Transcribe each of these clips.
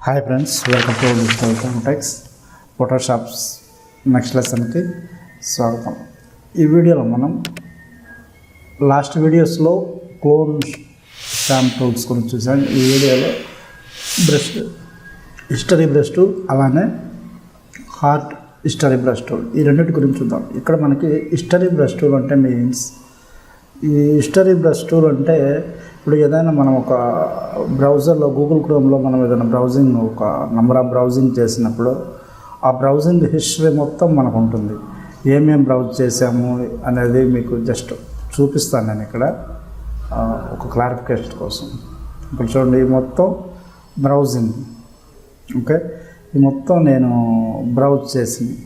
Hi friends, welcome to Telugu Techs Photoshop's next లెసన్కి స్వాగతం. ఈ వీడియోలో మనం లాస్ట్ వీడియోస్లో క్లోన్ స్టాంప్ టూల్స్ గురించి చూసాం. ఈ వీడియోలో బ్రష్ హిస్టరీ బ్రష్ టూల్ అలానే హార్ట్ హిస్టరీ బ్రష్ టూల్ ఈ రెండింటి గురించి చూద్దాం. ఇక్కడ మనకి హిస్టరీ బ్రష్ టూల్ అంటే మీన్స్ ఈ హిస్టరీ బ్రష్ టూల్ అంటే ఇప్పుడు ఏదైనా మనం ఒక బ్రౌజర్లో గూగుల్ క్రోమ్లో మనం ఏదైనా బ్రౌజింగ్ ఒక నెంబర్ ఆఫ్ బ్రౌజింగ్ చేసినప్పుడు ఆ బ్రౌజింగ్ హిస్టరీ మొత్తం మనకు ఉంటుంది. ఏమేమి బ్రౌజ్ చేసాము అనేది మీకు జస్ట్ చూపిస్తాను నేను ఇక్కడ ఒక క్లారిఫికేషన్ కోసం. ఇప్పుడు చూడండి, ఈ మొత్తం బ్రౌజింగ్, ఓకే, ఈ మొత్తం నేను బ్రౌజ్ చేసింది.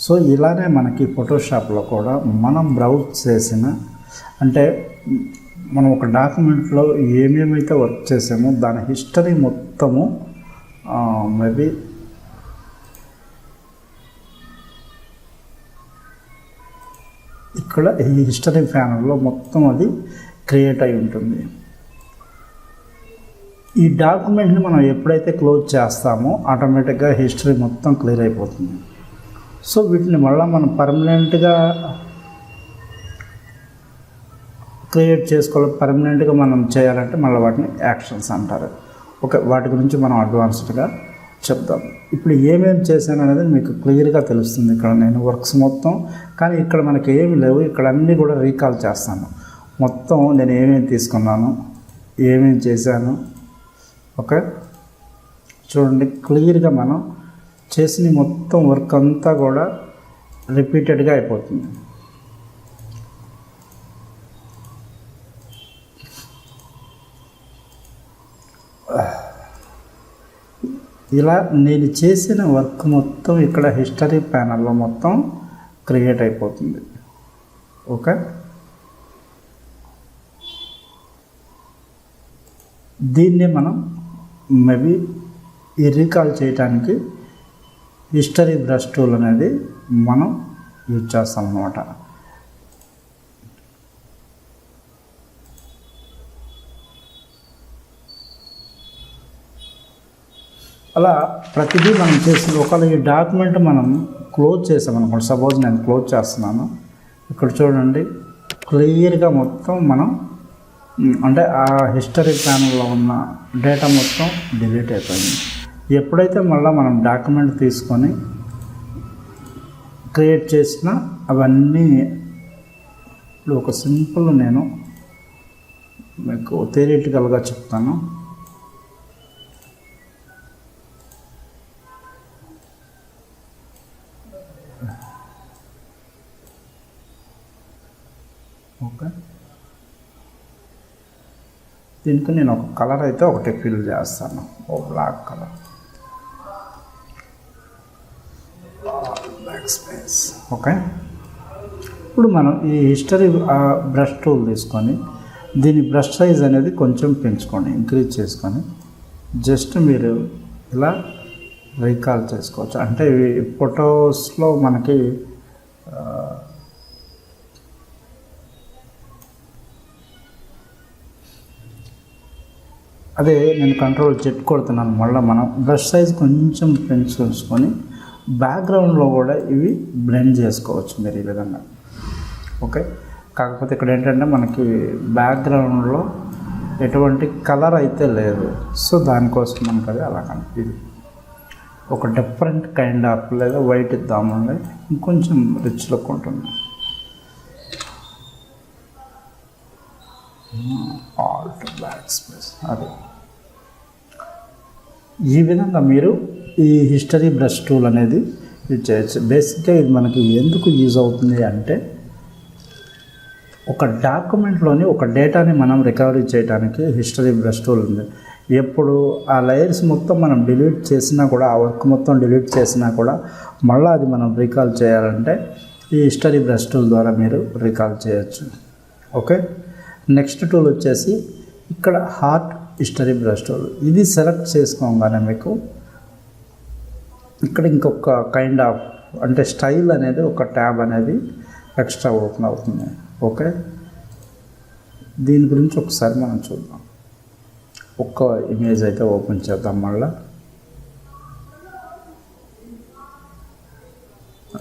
సో ఇలానే మనకి ఫోటోషాప్లో కూడా మనం బ్రౌజ్ చేసిన అంటే మనం ఒక డాక్యుమెంట్లో ఏమేమైతే వర్క్ చేసామో దాని హిస్టరీ మొత్తము మేబీ ఇక్కడ ఈ హిస్టరీ ప్యానల్లో మొత్తం అది క్రియేట్ అయి ఉంటుంది. ఈ డాక్యుమెంట్ని మనం ఎప్పుడైతే క్లోజ్ చేస్తామో ఆటోమేటిక్గా హిస్టరీ మొత్తం క్లియర్ అయిపోతుంది. సో వీటిని మళ్ళీ మనం పర్మనెంట్గా క్రియేట్ చేసుకోవాలి, పర్మనెంట్గా మనం చేయాలంటే మళ్ళీ వాటిని యాక్షన్స్ అంటారు. ఓకే, వాటి గురించి మనం అడ్వాన్స్డ్గా చెప్దాం. ఇప్పుడు ఏమేమి చేశాను అనేది మీకు క్లియర్గా తెలుస్తుంది. ఇక్కడ నేను వర్క్స్ మొత్తం, కానీ ఇక్కడ మనకి ఏమి లేవు, ఇక్కడ అన్నీ కూడా రీకాల్ చేస్తాను. మొత్తం నేను ఏమేమి తీసుకున్నాను, ఏమేమి చేశాను, ఓకే. చూడండి, క్లియర్గా మనం చేసిన మొత్తం వర్క్ అంతా కూడా రిపీటెడ్గా అయిపోతుంది. ఇలా నేను చేసిన వర్క్ మొత్తం ఇక్కడ హిస్టరీ ప్యానల్లో మొత్తం క్రియేట్ అయిపోతుంది. ఓకే, దీన్ని మనం మేబీ ఈ రీకాల్ చేయడానికి హిస్టరీ బ్రష్ టూల్ అనేది మనం యూజ్ చేస్తాం అన్నమాట. అలా ప్రతిదీ మనం చేసి ఒకవేళ ఈ డాక్యుమెంట్ మనం క్లోజ్ చేసామనుకోండి, సపోజ్ నేను క్లోజ్ చేస్తున్నాను, ఇక్కడ చూడండి క్లియర్గా మొత్తం మనం అంటే ఆ హిస్టరీ ప్యానల్లో ఉన్న డేటా మొత్తం డిలీట్ అయిపోయింది. ఎప్పుడైతే మళ్ళీ మనం డాక్యుమెంట్ తీసుకొని క్రియేట్ చేసినా అవన్నీ ఇప్పుడు ఒక సింపుల్ నేను మీకు థియరిటికల్గా చెప్తాను. ఓకే, దీనికి నేను ఒక కలర్ అయితే ఒకటి ఫిల్ చేస్తాను, ఓ black colour, black space. Okay, ఇప్పుడు మనం ఈ హిస్టరీ బ్రష్ టూల్ తీసుకొని దీని బ్రష్ సైజ్ అనేది కొంచెం పెంచుకోండి, ఇంక్రీజ్ చేసుకొని జస్ట్ మీరు ఇలా రీకాల్ చేసుకోవచ్చు. అంటే ఇవి ఫొటోస్లో మనకి అదే నేను కంట్రోల్ చెక్ కొడుతున్నాను. మళ్ళీ మనం బ్రష్ సైజ్ కొంచెం పెంచుకొని బ్యాక్గ్రౌండ్లో కూడా ఇవి బ్లెండ్ చేసుకోవచ్చు మీరు ఈ విధంగా. ఓకే, కాకపోతే ఇక్కడ ఏంటంటే మనకి బ్యాక్గ్రౌండ్లో ఎటువంటి కలర్ అయితే లేదు, సో దానికోసం మనకు అది అలా ఇది ఒక డిఫరెంట్ కైండ్ ఆఫ్ లేదా వైట్ ఇద్దామండి, ఇంకొంచెం రిచ్ లుక్ ఉంటుంది. ఆల్ట్ బ్లాక్ స్పేస్, అది ఈ విధంగా మీరు ఈ హిస్టరీ బ్రష్ టూల్ అనేది యూజ్ చేయొచ్చు. బేసిక్గా ఇది మనకి ఎందుకు యూజ్ అవుతుంది అంటే ఒక డాక్యుమెంట్లోని ఒక డేటాని మనం రికవరీ చేయడానికి హిస్టరీ బ్రష్ టూల్ ఉంది. ఎప్పుడు ఆ లేయర్స్ మొత్తం మనం డిలీట్ చేసినా కూడా, ఆ వర్క్ మొత్తం డిలీట్ చేసినా కూడా మళ్ళీ అది మనం రీకాల్ చేయాలంటే ఈ హిస్టరీ బ్రష్ టూల్ ద్వారా మీరు రీకాల్ చేయొచ్చు. ఓకే, నెక్స్ట్ టూల్ వచ్చేసి ఇక్కడ హార్ట్ హిస్టరీ బ్రష్ టూల్. ఇది సెలెక్ట్ చేసుకోగానే మీకు ఇక్కడ ఇంకొక కైండ్ ఆఫ్ అంటే స్టైల్ అనేది ఒక ట్యాబ్ అనేది ఎక్స్ట్రా ఓపెన్ అవుతుంది. ఓకే, దీని గురించి ఒకసారి మనం చూద్దాం. ఒక్క ఇమేజ్ అయితే ఓపెన్ చేద్దాం. మళ్ళీ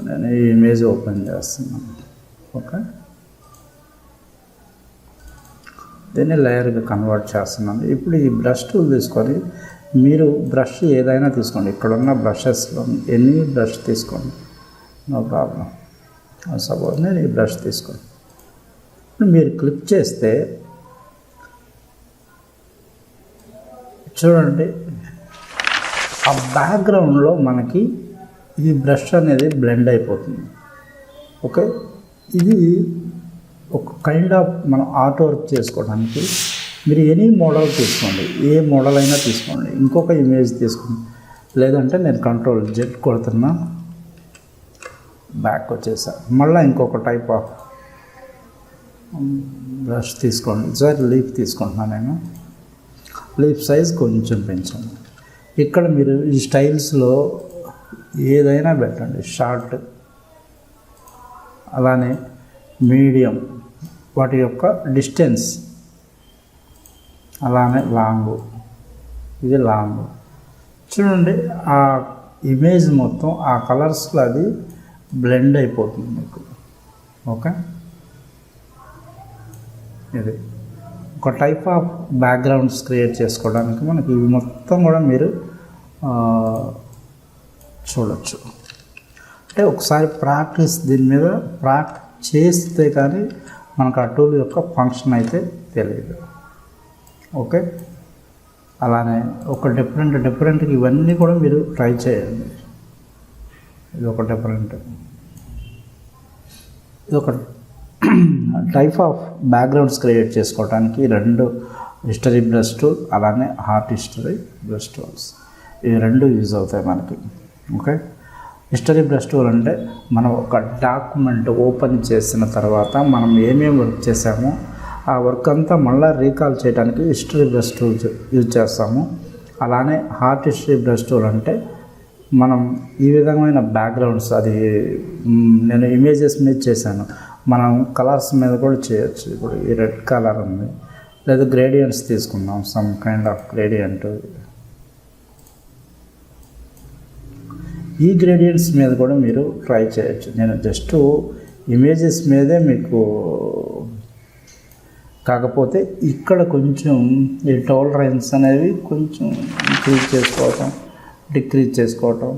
నేను ఈ ఇమేజ్ ఓపెన్ చేస్తున్నాను. ఓకే, దీన్ని లేయర్గా కన్వర్ట్ చేస్తున్నాను. ఇప్పుడు ఈ బ్రష్ టూల్ తీసుకొని మీరు బ్రష్ ఏదైనా తీసుకోండి, ఇక్కడున్న బ్రషెస్లో ఎనీ బ్రష్ తీసుకోండి, నో ప్రాబ్లం. సపోజ్ నేను ఈ బ్రష్ తీసుకోండి. ఇప్పుడు మీరు క్లిక్ చేస్తే చూడండి, ఆ బ్యాక్గ్రౌండ్లో మనకి ఈ బ్రష్ అనేది బ్లెండ్ అయిపోతుంది. ఓకే, ఇది ఒక కైండ్ ఆఫ్ మనం ఆర్ట్ వర్క్ చేసుకోవడానికి మీరు ఎనీ మోడల్ తీసుకోండి, ఏ మోడల్ అయినా తీసుకోండి. ఇంకొక ఇమేజ్ తీసుకోండి, లేదంటే నేను Ctrl+Z కొడుతున్నా, బ్యాక్ వచ్చేసా. మళ్ళీ ఇంకొక టైప్ ఆఫ్ బ్రష్ తీసుకోండి. సార్ లీఫ్ తీసుకుంటున్నాను నేను. లీఫ్ సైజ్ కొంచెం పెంచండి. ఇక్కడ మీరు ఈ స్టైల్స్లో ఏదైనా పెట్టండి, షార్ట్, అలానే మీడియం, వాటి యొక్క డిస్టెన్స్, అలానే లాంగ్, ఇది లాంగ్. చూడండి, ఆ ఇమేజ్ మొత్తం ఆ కలర్స్లో అది బ్లెండ్ అయిపోతుంది మీకు. ఓకే, ఇది ఒక టైప్ ఆఫ్ బ్యాక్గ్రౌండ్స్ క్రియేట్ చేసుకోవడానికి మనకి ఇవి మొత్తం కూడా మీరు చూడొచ్చు. అంటే ఒకసారి ప్రాక్టీస్ దీని మీద చేస్తే కానీ మనకు ఆ టూల్ యొక్క ఫంక్షన్ అయితే తెలియదు. ఓకే, అలానే ఒక డిఫరెంట్గా ఇవన్నీ కూడా మీరు ట్రై చేయండి. ఇది ఒక డిఫరెంట్, ఇది ఒక టైప్ ఆఫ్ బ్యాక్గ్రౌండ్స్ క్రియేట్ చేసుకోవడానికి 2 హిస్టరీ బ్రష్ టూల్, అలానే హార్ట్ హిస్టరీ బ్రష్ టూల్స్, ఇవి 2 యూజ్ అవుతాయి మనకి. ఓకే, హిస్టరీ బ్రష్ టూల్ అంటే మనం ఒక డాక్యుమెంట్ ఓపెన్ చేసిన తర్వాత మనం ఏమేమి వర్క్ చేసామో ఆ వర్క్ అంతా మళ్ళీ రీకాల్ చేయడానికి హిస్టరీ బ్రష్ టూల్ యూజ్ చేస్తాము. అలానే హార్ట్ హిస్టరీ బ్రష్ టూల్ అంటే మనం ఈ విధమైన బ్యాక్గ్రౌండ్స్, అది నేను ఇమేజెస్ మీద చేశాను, మనం కలర్స్ మీద కూడా చేయొచ్చు. ఇప్పుడు ఈ రెడ్ కలర్ ఉంది, లేదా గ్రేడియంట్స్ తీసుకుందాం, సమ్ కైండ్ ఆఫ్ గ్రేడియంట్. ఈ గ్రేడియంట్స్ మీద కూడా మీరు ట్రై చేయొచ్చు. నేను జస్ట్ ఇమేజెస్ మీదే మీకు, కాకపోతే ఇక్కడ కొంచెం ఈ టాలరెన్స్ అనేవి కొంచెం ఇంక్రీజ్ చేసుకోవటం, డిక్రీజ్ చేసుకోవటం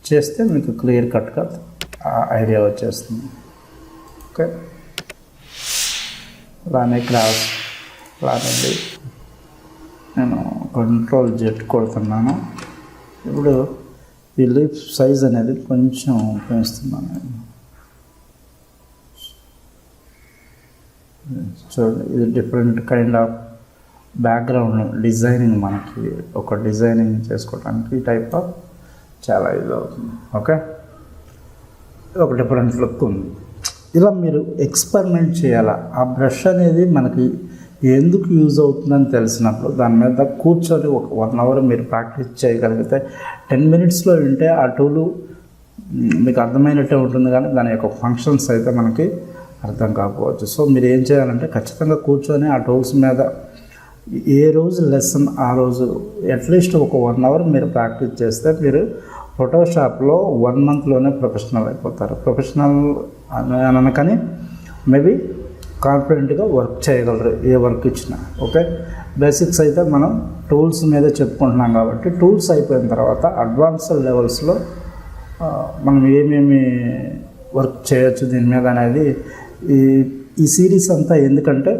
చేస్తే మీకు క్లియర్ కట్గా ఐడియా వచ్చేస్తుంది. ఓకే, అలానే క్రాస్, అలానే నేను Ctrl+Z కొడుతున్నాను. ఇప్పుడు ఈ లీఫ్ సైజ్ అనేది కొంచెం పెంచుతున్నాను నేను. చూడండి, ఇది different kind of background designing, మనకి ఒక డిజైనింగ్ చేసుకోవడానికి టైప్ ఆఫ్ చాలా ఇది అవుతుంది. ఓకే, ఒక డిఫరెంట్ లుక్ ఉంది. ఇలా మీరు ఎక్స్పెరిమెంట్ చేయాలా. ఆ బ్రష్ అనేది మనకి ఎందుకు యూజ్ అవుతుందని తెలిసినప్పుడు దాని మీద కూర్చొని ఒక 1 అవర్ మీరు ప్రాక్టీస్ చేయగలిగితే 10 మినిట్స్లో వింటే ఆ టూలు మీకు అర్థమైనట్టే ఉంటుంది, కానీ దాని యొక్క ఫంక్షన్స్ అయితే మనకి అర్థం కాకపోవచ్చు. సో మీరు ఏం చేయాలంటే ఖచ్చితంగా కూర్చొని ఆ టూల్స్ మీద ఏ రోజు లెసన్ ఆ రోజు అట్లీస్ట్ ఒక 1 అవర్ మీరు ప్రాక్టీస్ చేస్తే మీరు ఫోటోషాప్లో 1 మంత్లోనే ప్రొఫెషనల్ అయిపోతారు. ప్రొఫెషనల్ అనకని మేబీ కాన్ఫిడెంట్గా వర్క్ చేయగలరు ఏ వర్క్ ఇచ్చినా. ఓకే, బేసిక్స్ అయితే మనం టూల్స్ మీద చెప్పుకుంటున్నాం కాబట్టి టూల్స్ అయిపోయిన తర్వాత అడ్వాన్స్డ్ లెవెల్స్లో మనం ఏమేమి వర్క్ చేయొచ్చు దీని మీద అనేది ఈ సిరీస్ అంతా. ఎందుకంటే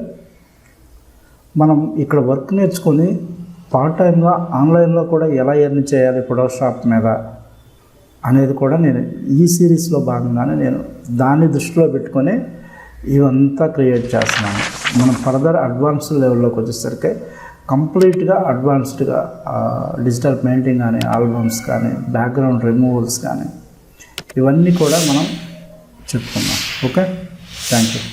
మనం ఇక్కడ వర్క్ నేర్చుకొని పార్ట్ టైంగా ఆన్లైన్లో కూడా ఎలా ఎర్న్ చేయాలి ఫోటోషాప్ మీద అనేది కూడా నేను ఈ సిరీస్లో భాగంగానే నేను దాన్ని దృష్టిలో పెట్టుకొని ఇవంతా క్రియేట్ చేస్తున్నాను. మనం ఫర్దర్ అడ్వాన్స్డ్ లెవెల్లోకి వచ్చేసరికి కంప్లీట్గా అడ్వాన్స్డ్గా డిజిటల్ పెయింటింగ్ కానీ, ఆల్బమ్స్ కానీ, బ్యాక్గ్రౌండ్ రిమూవల్స్ కానీ ఇవన్నీ కూడా మనం చెప్పుకున్నాం. Okay, thank you.